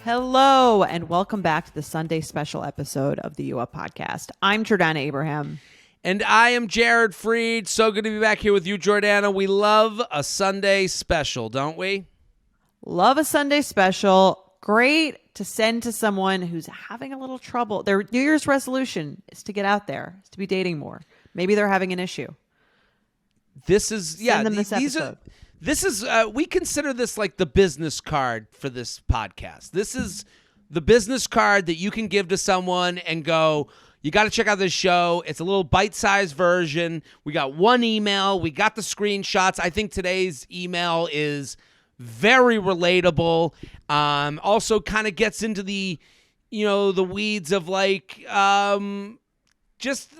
Hello, and welcome back to the Sunday special episode of the U Up Podcast. I'm Jordana Abraham. And I am Jared Freed. So good to be back here with you, Jordana. We love a Sunday special, don't we? Love a Sunday special. Great to send to someone who's having a little trouble. Their New Year's resolution is to get out there, is to be dating more. Maybe they're having an issue. This is, Send them this episode. We consider this like the business card for this podcast. This is the business card that you can give to someone and go, you got to check out this show. It's a little bite-sized version. We got one email. We got the screenshots. I think today's email is very relatable. Also kind of gets into the, the weeds of like, just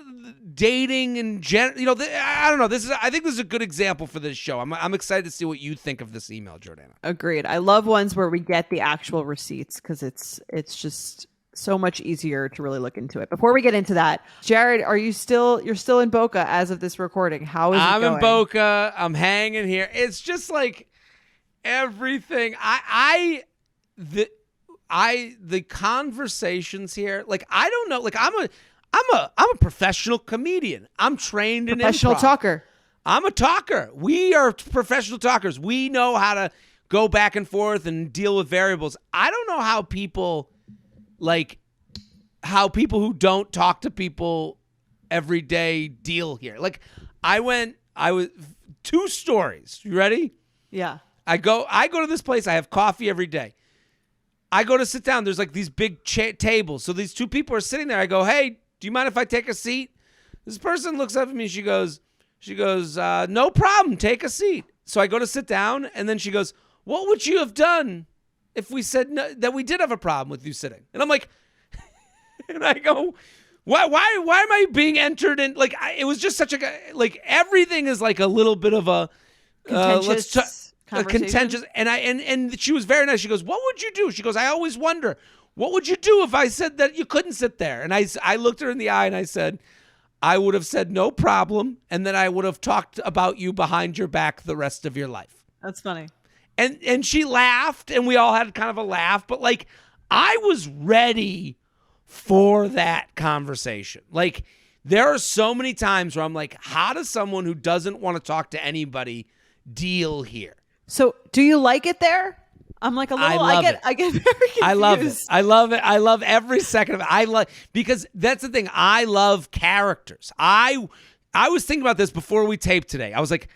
dating and I don't know. I think this is a good example for this show. I'm excited to see what you think of this email, Jordana. Agreed. I love ones where we get the actual receipts because it's just so much easier to really look into it. Before we get into that, Jared, you're still in Boca as of this recording? How is it going? I'm in Boca. I'm hanging here. It's just like everything. The conversations here. Like I don't know. Like I'm a professional comedian. I'm trained in professional improv. Talker. I'm a talker. We are professional talkers. We know how to go back and forth and deal with variables. I don't know how people who don't talk to people every day deal here. Like I was two stories. You ready? Yeah. I go to this place. I have coffee every day. I go to sit down. There's like these big tables. So these two people are sitting there. I go, hey, do you mind if I take a seat? This person looks up at me. She goes, no problem. Take a seat. So I go to sit down, and then she goes, what would you have done if we said no, that we did have a problem with you sitting? And I'm like, and I go, why am I being entered in? Like, it was just such like everything is like a little bit of a contentious contentious. And she was very nice. She goes, what would you do? She goes, I always wonder, what would you do if I said that you couldn't sit there? And I looked her in the eye and I said, I would have said no problem. And then I would have talked about you behind your back the rest of your life. That's funny. And she laughed and we all had kind of a laugh. But like, I was ready for that conversation. Like, there are so many times where I'm like, how does someone who doesn't want to talk to anybody deal here? So do you like it there? I'm like a little. I get very confused. I love it. I love every second of it. Because that's the thing. I love characters. I was thinking about this before we taped today. I was like,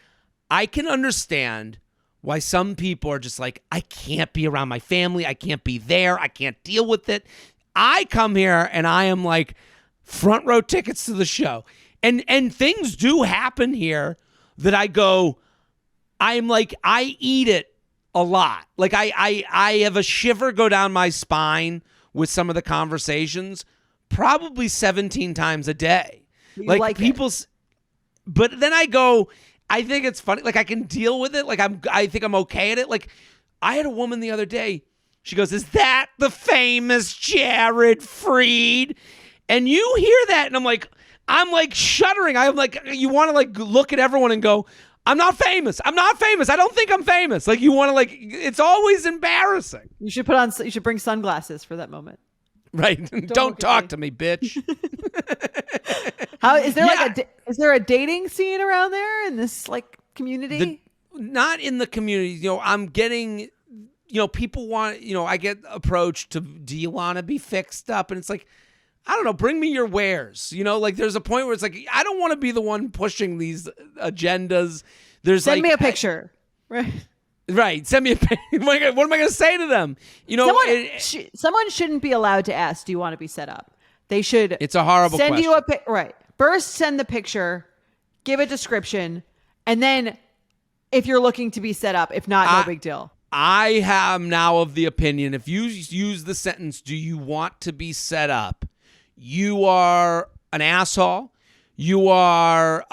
I can understand why some people are just like, I can't be around my family. I can't be there. I can't deal with it. I come here and I am like front row tickets to the show. And things do happen here that I go, I'm like, I eat it a lot. Like I have a shiver go down my spine with some of the conversations probably 17 times a day. Like people's, but then I go, I think it's funny. Like I can deal with it. Like I think I'm okay at it. Like I had a woman the other day. She goes, is that the famous Jared Freed? And you hear that. And I'm like shuddering. I'm like, you want to like look at everyone and go, I'm not famous. I don't think I'm famous. Like you want to like, it's always embarrassing. You should bring sunglasses for that moment. Right. Don't talk to me, bitch. How is there is there a dating scene around there in this like community? Not in the community. I'm getting, people want, I get approached to, do you want to be fixed up? And it's like, I don't know, bring me your wares. Like there's a point where it's like, I don't want to be the one pushing these agendas. Send me a picture. Right. Send me a picture. What am I going to say to them? Someone shouldn't be allowed to ask, do you want to be set up? They should. It's a horrible send question. You a right. First, send the picture, give a description, and then if you're looking to be set up, if not, no big deal. I am now of the opinion, if you use the sentence, do you want to be set up? You are an asshole. You are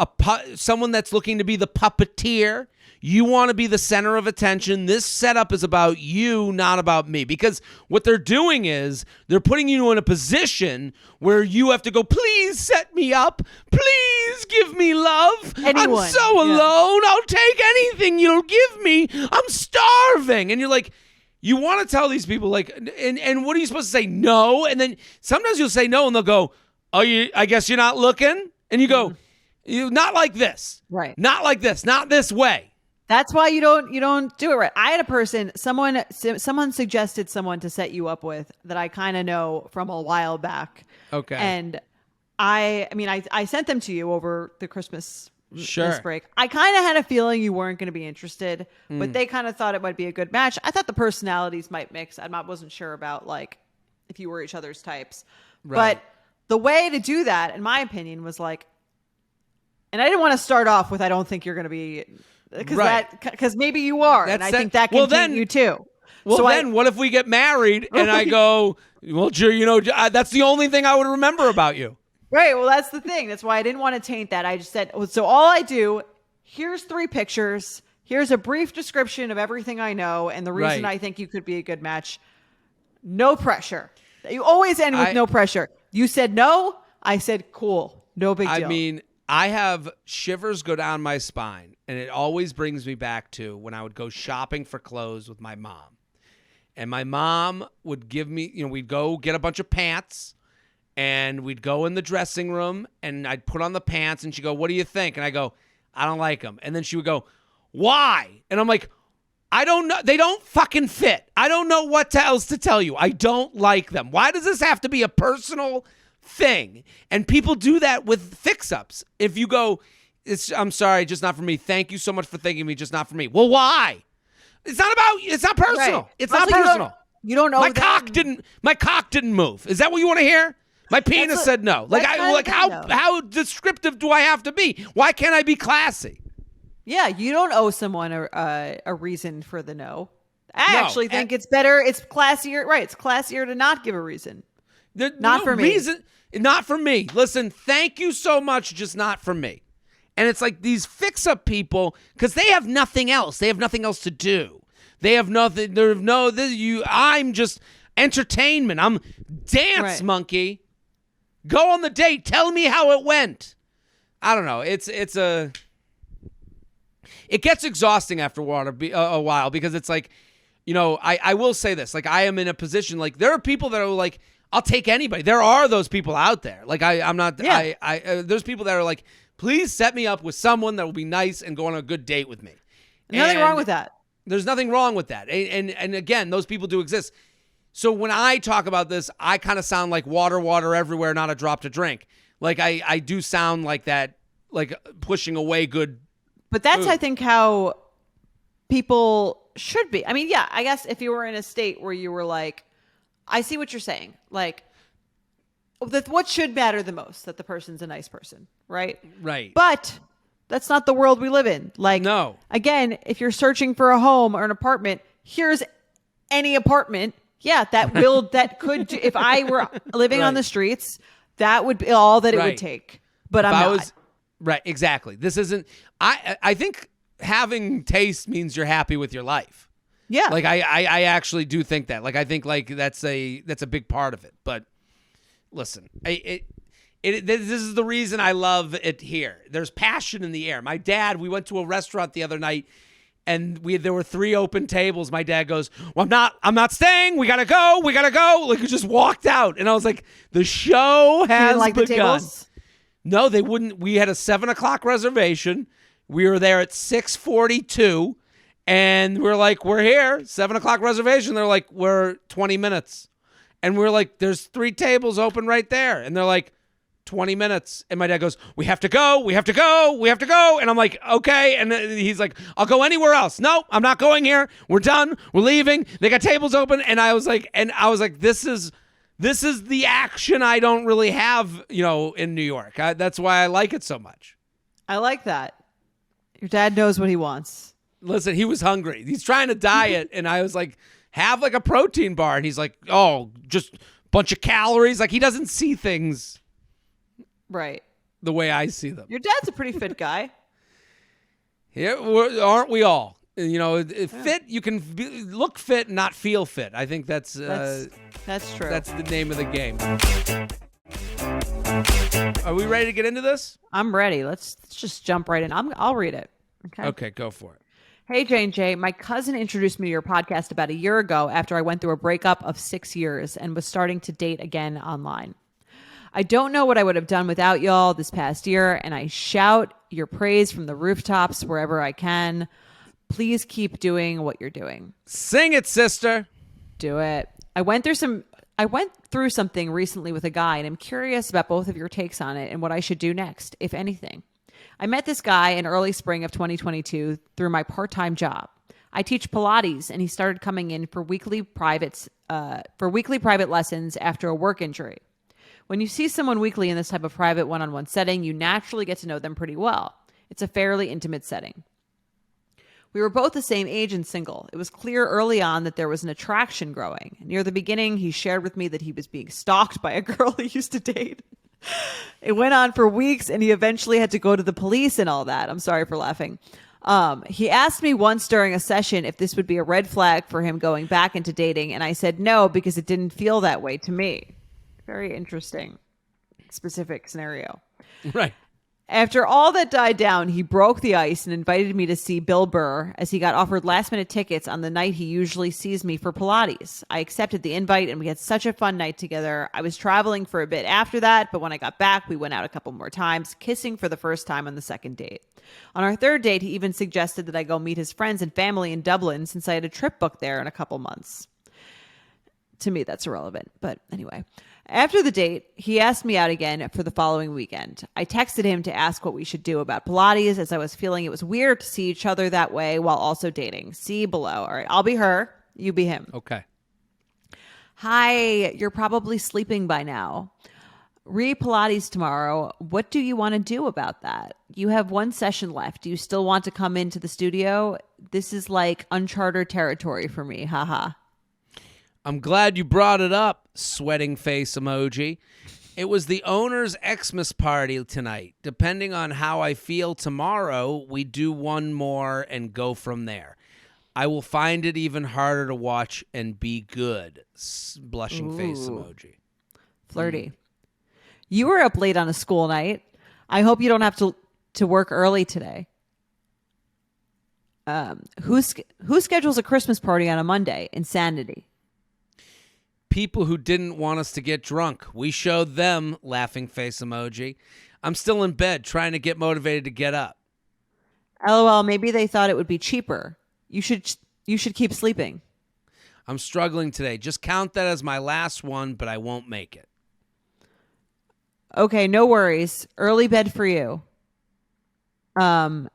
someone that's looking to be the puppeteer. You want to be the center of attention. This setup is about you, not about me. Because what they're doing is they're putting you in a position where you have to go, please set me up. Please give me love. I'm so alone. I'll take anything you'll give me. I'm starving. And you're like, you want to tell these people like, and what are you supposed to say? No. And then sometimes you'll say no and they'll go, oh, I guess you're not looking. And you go, you not like this. Right. Not like this. Not this way. That's why you don't do it right. I had a person, someone suggested someone to set you up with that I kind of know from a while back. Okay. And I sent them to you over the Christmas break. I kind of had a feeling you weren't going to be interested, but they kind of thought it might be a good match. I thought the personalities might mix. Wasn't sure about like if you were each other's types, but the way to do that, in my opinion, was like, and I didn't want to start off with, I don't think you're going to be, because maybe you are. And I think that can take you too. Well, so then what if we get married and I go, well, that's the only thing I would remember about you. Right. Well, that's the thing. That's why I didn't want to taint that. I just said, so all I do, here's 3 pictures. Here's a brief description of everything I know and the reason I think you could be a good match. No pressure. You always end with no pressure. You said no. I said, cool. No big deal. I mean, I have shivers go down my spine, and it always brings me back to when I would go shopping for clothes with my mom. And my mom would give me, we'd go get a bunch of pants, and we'd go in the dressing room, and I'd put on the pants, and she'd go, what do you think? And I go, I don't like them. And then she would go, why? And I'm like, I don't know. They don't fucking fit. I don't know what else to tell you. I don't like them. Why does this have to be a personal thing? And people do that with fix-ups. If you go, I'm sorry, just not for me. Thank you so much for thanking me, just not for me. Well, why? It's not personal. Right. It's also, not personal. You don't know. My cock didn't move. Is that what you want to hear? My penis said no. How descriptive do I have to be? Why can't I be classy? Yeah, you don't owe someone a reason for the no. I actually think it's better. It's classier. Right. It's classier to not give a reason. Not for me. Not for me. Listen, thank you so much. Just not for me. And it's like these fix-up people, because they have nothing else. They have nothing else to do. They have nothing. I'm just entertainment. I'm dance monkey. Go on the date. Tell me how it went. I don't know. It gets exhausting after a while because it's like, I will say this. Like, I am in a position, like, there are people that are like, I'll take anybody. There are those people out there. Like, there's people that are like, please set me up with someone that will be nice and go on a good date with me. Nothing wrong with that. There's nothing wrong with that. And again, those people do exist. So when I talk about this, I kind of sound like water everywhere, not a drop to drink. Like, I do sound like that, like pushing away good. But that's, food. I think, how people should be. I mean, yeah, I guess if you were in a state where you were like, I see what you're saying. Like, what should matter the most? That the person's a nice person, right? Right. But that's not the world we live in. Like, no. Again, if you're searching for a home or an apartment, here's any apartment. Yeah, that could, if I were living on the streets, that would be all that it would take. But I'm not. Right, exactly. This isn't, I think having taste means you're happy with your life. Yeah. Like, I actually do think that. Like, I think, like, that's a big part of it. But listen, this is the reason I love it here. There's passion in the air. My dad, we went to a restaurant the other night, and there were 3 open tables. My dad goes, well, I'm not staying. We gotta go. Like, he just walked out. And I was like, the show has begun. The tables? No, they wouldn't. We had a 7:00 reservation. We were there at 6:42. And we're like, we're here, 7:00 reservation. They're like, we're 20 minutes. And we're like, there's 3 tables open right there. And they're like, 20 minutes. And my dad goes, we have to go. And I'm like, okay. And he's like, I'll go anywhere else. No, I'm not going here. We're done. We're leaving. They got tables open. And I was like, this is the action I don't really have, in New York. That's why I like it so much. I like that. Your dad knows what he wants. Listen, he was hungry. He's trying to diet, and I was like, have like a protein bar. And he's like, oh, just a bunch of calories. Like, he doesn't see things right the way I see them. Your dad's a pretty fit guy. Yeah, aren't we all? Fit, you can look fit and not feel fit. I think that's true. That's the name of the game. Are we ready to get into this? I'm ready. Let's just jump right in. I'll read it. Okay, go for it. Hey, J&J. My cousin introduced me to your podcast about a year ago after I went through a breakup of 6 years and was starting to date again online. I don't know what I would have done without y'all this past year, and I shout your praise from the rooftops wherever I can. Please keep doing what you're doing. Sing it, sister. Do it. I went through something recently with a guy, and I'm curious about both of your takes on it and what I should do next, if anything. I met this guy in early spring of 2022 through my part-time job. I teach Pilates, and he started coming in for weekly private lessons after a work injury. When you see someone weekly in this type of private one-on-one setting, you naturally get to know them pretty well. It's a fairly intimate setting. We were both the same age and single. It was clear early on that there was an attraction growing. Near the beginning, he shared with me that he was being stalked by a girl he used to date. It went on for weeks, and he eventually had to go to the police and all that. I'm sorry for laughing. He asked me once during a session if this would be a red flag for him going back into dating, and I said no because it didn't feel that way to me. Very interesting, specific scenario. Right. After all that died down, he broke the ice and invited me to see Bill Burr as he got offered last-minute tickets on the night he usually sees me for Pilates. I accepted the invite, and we had such a fun night together. I was traveling for a bit after that, but when I got back, we went out a couple more times, kissing for the first time on the second date. On our third date, he even suggested that I go meet his friends and family in Dublin since I had a trip booked there in a couple months. To me, that's irrelevant, but anyway. After the date, he asked me out again for the following weekend. I texted him to ask what we should do about Pilates as I was feeling it was weird to see each other that way while also dating. See below. All right, I'll be her. You be him. Okay. Hi, you're probably sleeping by now. Pilates tomorrow. What do you want to do about that? You have one session left. Do you still want to come into the studio? This is like uncharted territory for me. Haha. I'm glad you brought it up, sweating face emoji. It was the owner's Xmas party tonight. Depending on how I feel tomorrow, we do one more and go from there. I will find it even harder to watch and be good. Blushing face emoji. Flirty. You were up late on a school night. I hope you don't have to work early today. Who schedules a Christmas party on a Monday? Insanity. People who didn't want us to get drunk. We showed them, laughing face emoji. I'm still in bed trying to get motivated to get up. LOL, maybe they thought it would be cheaper. You should keep sleeping. I'm struggling today. Just count that as my last one, but I won't make it. Okay, no worries. Early bed for you. And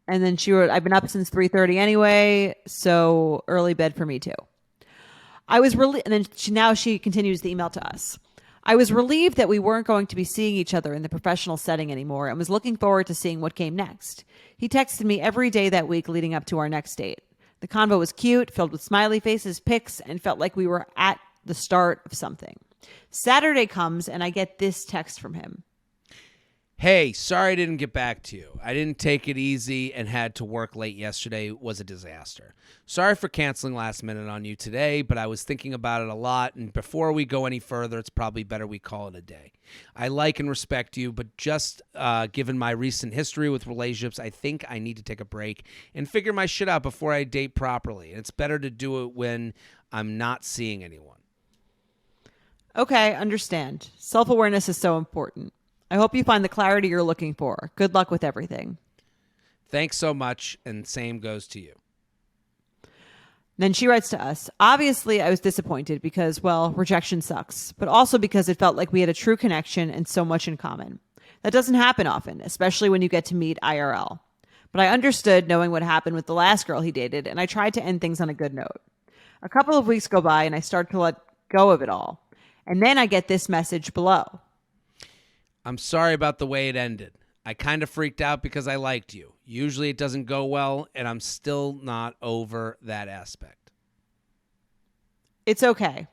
then she wrote, I've been up since 3:30 anyway, so early bed for me too. I was and then she continues the email to us. I was relieved that we weren't going to be seeing each other in the professional setting anymore and was looking forward to seeing what came next. He texted me every day that week leading up to our next date. The convo was cute, filled with smiley faces, pics, and felt like we were at the start of something. Saturday comes and I get this text from him. Hey, sorry I didn't get back to you. I didn't take it easy and had to work late yesterday. It was a disaster. Sorry for canceling last minute on you today, but I was thinking about it a lot, and before we go any further, it's probably better we call it a day. I like and respect you, but just given my recent history with relationships, I think I need to take a break and figure my shit out before I date properly. And it's better to do it when I'm not seeing anyone. Okay, understand. Self-awareness is so important. I hope you find the clarity you're looking for. Good luck with everything. Thanks so much, and same goes to you. Then she writes to us, obviously I was disappointed because, well, rejection sucks, but also because it felt like we had a true connection and so much in common. That doesn't happen often, especially when you get to meet IRL. But I understood knowing what happened with the last girl he dated, and I tried to end things on a good note. A couple of weeks go by, and I start to let go of it all. And then I get this message below. I'm sorry about the way it ended. I kind of freaked out because I liked you. Usually it doesn't go well, and I'm still not over that aspect. It's okay.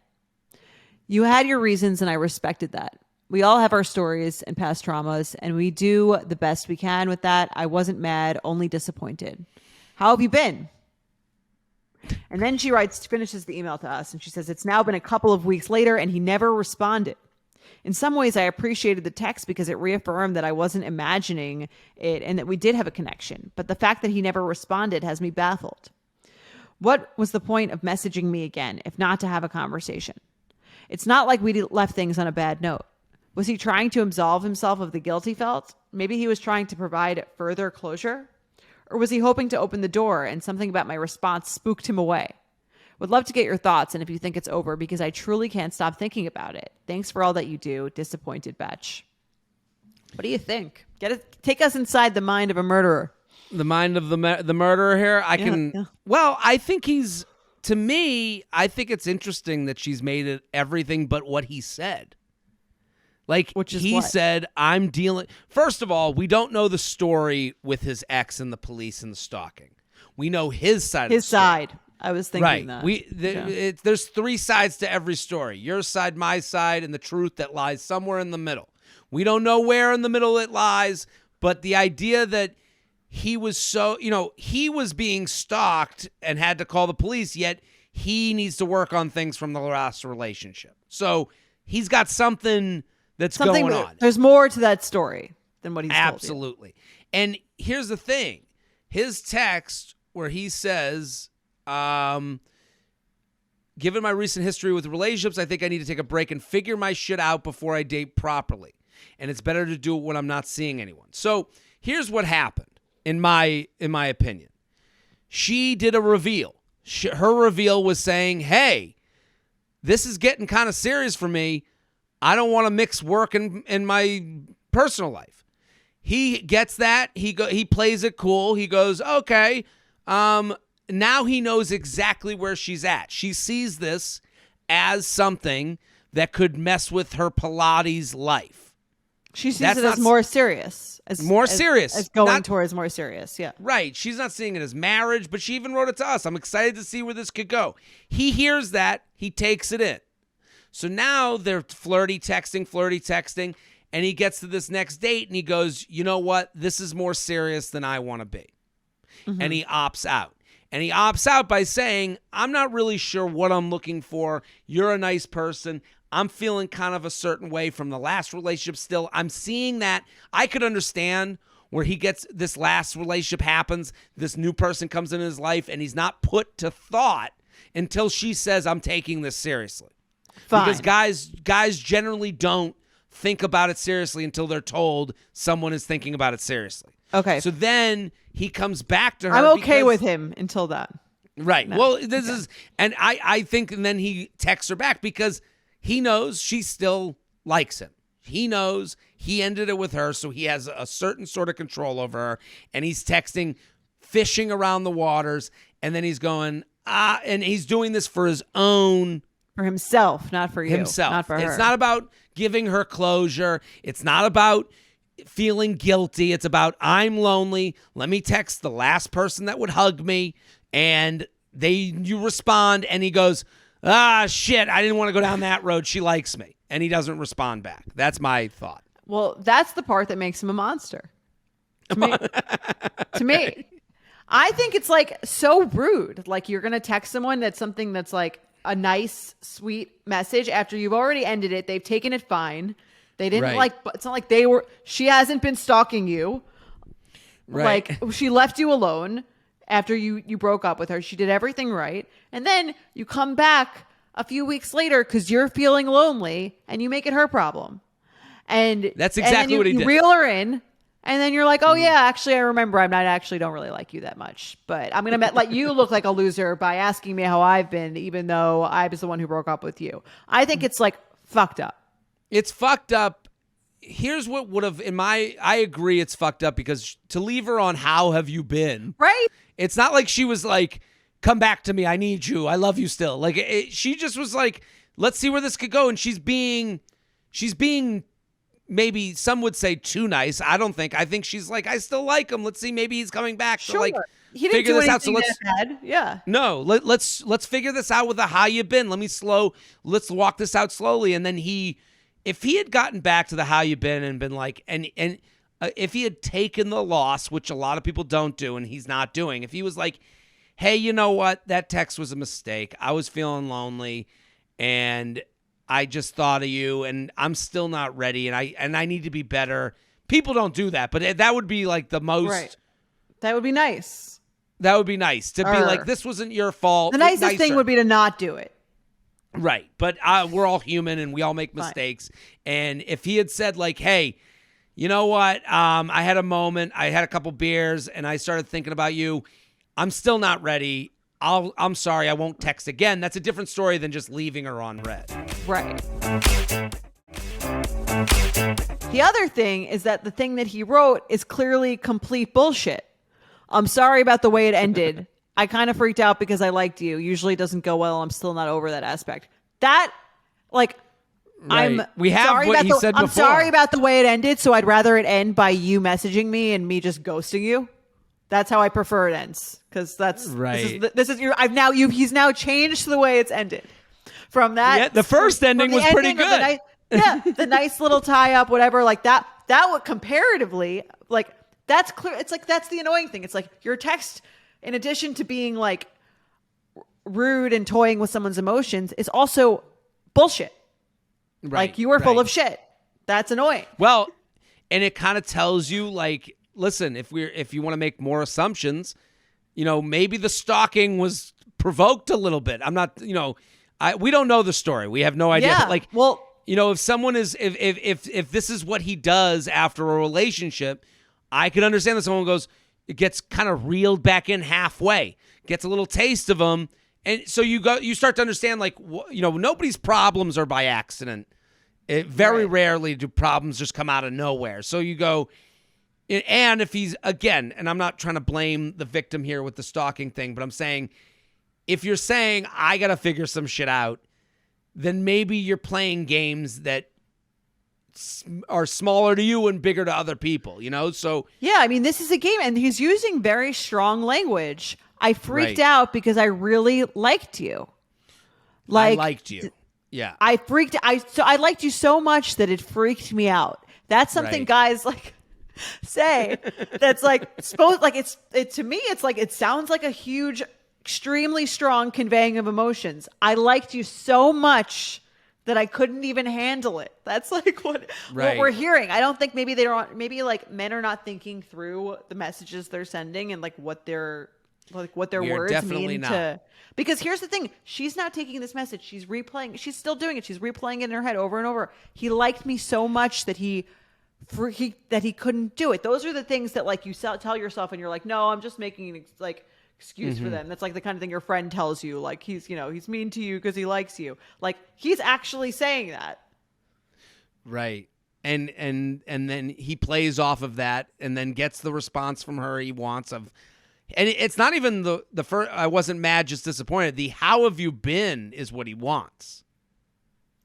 You had your reasons, and I respected that. We all have our stories and past traumas, and we do the best we can with that. I wasn't mad, only disappointed. How have you been? And then she finishes the email to us, and she says, it's now been a couple of weeks later, and he never responded. In some ways, I appreciated the text because it reaffirmed that I wasn't imagining it and that we did have a connection. But the fact that he never responded has me baffled. What was the point of messaging me again, if not to have a conversation? It's not like we left things on a bad note. Was he trying to absolve himself of the guilt he felt? Maybe he was trying to provide further closure? Or was he hoping to open the door and something about my response spooked him away? Would love to get your thoughts and if you think it's over, because I truly can't stop thinking about it. Thanks for all that you do. Disappointed Batch. What do you think? Take us inside the mind of a murderer. The mind of the murderer here. Well, I think to me, I think it's interesting that she's made it everything but what he said. Like, which is he what? said, I'm dealing. First of all, we don't know the story with his ex and the police and the stalking. We know his side of the story. His side. I was thinking that. There's three sides to every story. Your side, my side, and the truth that lies somewhere in the middle. We don't know where in the middle it lies, but the idea that he was he was being stalked and had to call the police, yet he needs to work on things from the last relationship. So he's got something that's going on. There's more to that story than what he's Absolutely. told you. And here's the thing. His text where he says, given my recent history with relationships, I think I need to take a break and figure my shit out before I date properly. And it's better to do it when I'm not seeing anyone. So here's what happened, in my opinion. She did a reveal. Her reveal was saying, hey, this is getting kind of serious for me. I don't want to mix work and my personal life. He gets that. He plays it cool. He goes, okay. Now he knows exactly where she's at. She sees this as something that could mess with her Pilates life. She sees it as more serious. As going towards more serious, yeah. Right. She's not seeing it as marriage, but she even wrote it to us. I'm excited to see where this could go. He hears that. He takes it in. So now they're flirty texting, and he gets to this next date, and he goes, you know what? This is more serious than I want to be. Mm-hmm. And he opts out. And he opts out by saying, I'm not really sure what I'm looking for. You're a nice person. I'm feeling kind of a certain way from the last relationship still. I'm seeing that. I could understand where he gets this last relationship happens, this new person comes in his life, and he's not put to thought until she says, I'm taking this seriously. Fine. Because guys generally don't think about it seriously until they're told someone is thinking about it seriously. Okay. So then he comes back to her. I'm okay with him until that. Right. No. Well, this is, and I think, and then he texts her back because he knows she still likes him. He knows he ended it with her, so he has a certain sort of control over her, and he's texting, fishing around the waters, and then he's going, and he's doing this for his own. For himself, not for you. Himself. Not for her. It's not about giving her closure. It's not about feeling guilty. It's about, I'm lonely. Let me text the last person that would hug me. And you respond, and he goes, shit, I didn't want to go down that road. She likes me. And he doesn't respond back. That's my thought. Well, that's the part that makes him a monster. To me. To me. I think it's like so rude. Like you're going to text someone that's something that's like a nice, sweet message after you've already ended it. They've taken it fine. They didn't it's not like she hasn't been stalking you. Right. Like she left you alone after you broke up with her. She did everything right. And then you come back a few weeks later because you're feeling lonely and you make it her problem. And that's exactly what he did. You reel her in. And then you're like, oh, yeah, actually, I remember don't really like you that much. But I'm going to let you look like a loser by asking me how I've been, even though I was the one who broke up with you. I think it's like fucked up. It's fucked up. Here's what would have, I agree it's fucked up because to leave her on how have you been? Right. It's not like she was like, come back to me. I need you. I love you still. Like she just was like, let's see where this could go. And she's being maybe some would say too nice. I don't think. I think she's like, I still like him. Let's see. Maybe he's coming back. Sure. So like, he didn't figure do this out. So let's bad. Yeah. No, let's figure this out with a how you been. Let's walk this out slowly. And then if he had gotten back to the how you been and been like, and if he had taken the loss, which a lot of people don't do, and he's not doing, if he was like, hey, you know what? That text was a mistake. I was feeling lonely, and I just thought of you, and I'm still not ready, and I need to be better. People don't do that, but that would be like the most. Right. That would be nice. That would be nice to be like, this wasn't your fault. The nicest thing would be to not do it. Right. But we're all human and we all make mistakes. And if he had said like, hey, you know what? I had a moment. I had a couple beers and I started thinking about you. I'm still not ready. I'm sorry. I won't text again. That's a different story than just leaving her on red. Right. The other thing is that the thing that he wrote is clearly complete bullshit. I'm sorry about the way it ended. I kind of freaked out because I liked you. Usually it doesn't go well. I'm still not over that aspect. That, like, right. We have what he said before. I'm sorry about the way it ended, so I'd rather it end by you messaging me and me just ghosting you. That's how I prefer it ends, because that's right. He's now changed the way it's ended. From that, yeah, the first ending was pretty good. The nice little tie up, whatever, like that. That would comparatively, like, that's clear. It's like, that's the annoying thing. It's like your text, in addition to being like rude and toying with someone's emotions, is also bullshit. Right, like, you are full of shit. That's annoying. Well, and it kind of tells you, like, listen, if you want to make more assumptions, maybe the stalking was provoked a little bit. I'm not, we don't know the story. We have no idea. Yeah. But like, well, if someone is, if this is what he does after a relationship, I could understand that someone it gets kind of reeled back in halfway, gets a little taste of them. And so you start to understand, like, nobody's problems are by accident. Very rarely do problems just come out of nowhere. So you go, and if he's, again, and I'm not trying to blame the victim here with the stalking thing, but I'm saying, if you're saying, I got to figure some shit out, then maybe you're playing games that are smaller to you and bigger to other people, So yeah, I mean, this is a game, and he's using very strong language. I freaked out because I really liked you. I liked you. Yeah. I liked you so much that it freaked me out. That's something guys like say. That's like to me, it's like, it sounds like a huge, extremely strong conveying of emotions. I liked you so much that I couldn't even handle it. That's like what we're hearing. I don't think maybe like men are not thinking through the messages they're sending and like what their words mean to. Because here's the thing, she's not taking this message. She's replaying. She's still doing it. She's replaying it in her head over and over. He liked me so much that he couldn't do it. Those are the things that, like, you tell yourself and you're like, no, I'm just making an excuse for them. That's like the kind of thing your friend tells you, like, he's mean to you because he likes you. Like, he's actually saying that. Right. And then he plays off of that and then gets the response from her he wants of, and it's not even the first, I wasn't mad, just disappointed. The how have you been is what he wants.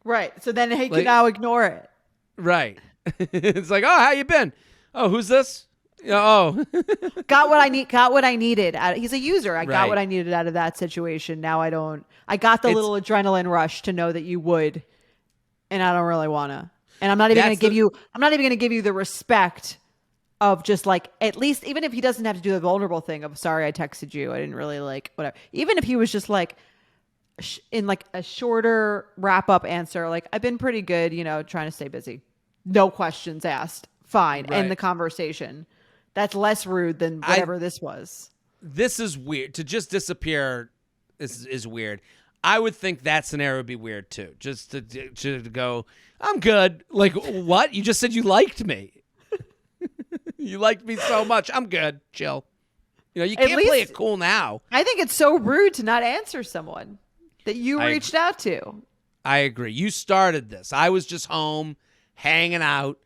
Right. So then he can now ignore it. Right. It's like, oh, how you been? Oh, who's this? Oh, got what I needed. He's a user. I got what I needed out of that situation. Now I don't. I got the little adrenaline rush to know that you would, and I don't really want to. And I'm not even going to give you. I'm not even going to give you the respect of just like, at least, even if he doesn't have to do the vulnerable thing of, sorry, I texted you, I didn't really like whatever. Even if he was just like in like a shorter wrap up answer, like, I've been pretty good, trying to stay busy. No questions asked. Fine. End the conversation. That's less rude than whatever this was. This is weird. To just disappear is weird. I would think that scenario would be weird too. Just to go, I'm good. Like, what? You just said you liked me. You liked me so much. I'm good. Chill. You can't play it cool now. I think it's so rude to not answer someone that you reached out to. I agree. You started this. I was just home, hanging out,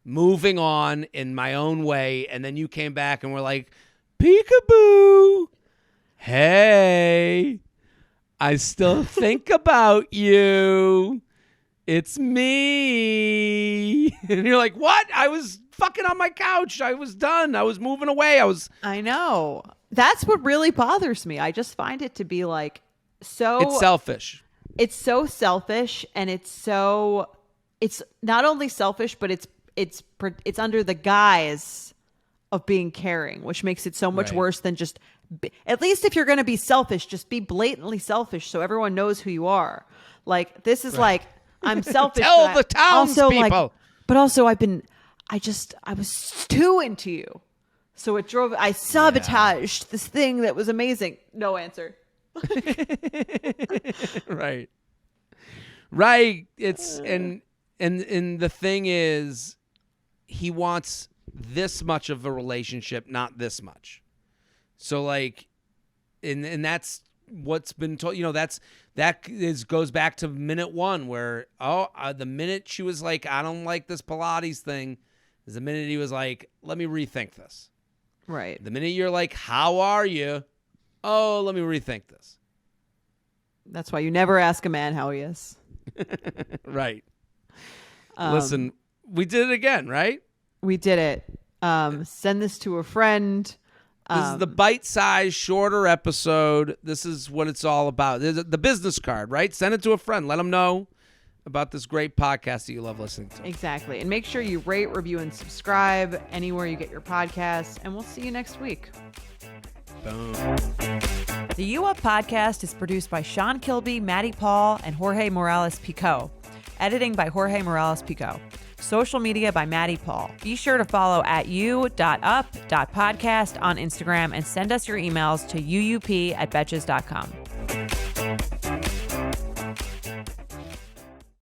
moving on in my own way, and then you came back and were like, peekaboo. Hey, I still think about you. It's me. And you're like, what? I was fucking on my couch. I was done. I was moving away. I know. That's what really bothers me. I just find it to be like it's selfish. It's so selfish, and it's not only selfish, but it's under the guise of being caring, which makes it so much worse than just, at least if you're going to be selfish, just be blatantly selfish so everyone knows who you are. Like, this is like, I'm selfish. Tell but the townspeople. But also I was too into you. So it drove, I sabotaged this thing that was amazing. No answer. Right. Right. It's, and the thing is, he wants this much of a relationship, not this much. So like, and that's what's been told, goes back to minute one where, the minute she was like, I don't like this Pilates thing, is the minute he was like, let me rethink this. Right. The minute you're like, how are you? Oh, let me rethink this. That's why you never ask a man how he is. Right. Listen, we did it again, right? We did it. Send this to a friend. This is the bite-sized, shorter episode. This is what it's all about. There's the business card, right? Send it to a friend. Let them know about this great podcast that you love listening to. Exactly. And make sure you rate, review, and subscribe anywhere you get your podcasts. And we'll see you next week. Boom. The U Up podcast is produced by Sean Kilby, Maddie Paul, and Jorge Morales Pico. Editing by Jorge Morales Pico. Social media by Maddie Paul. Be sure to follow at u.up.podcast on Instagram and send us your emails to uup@betches.com.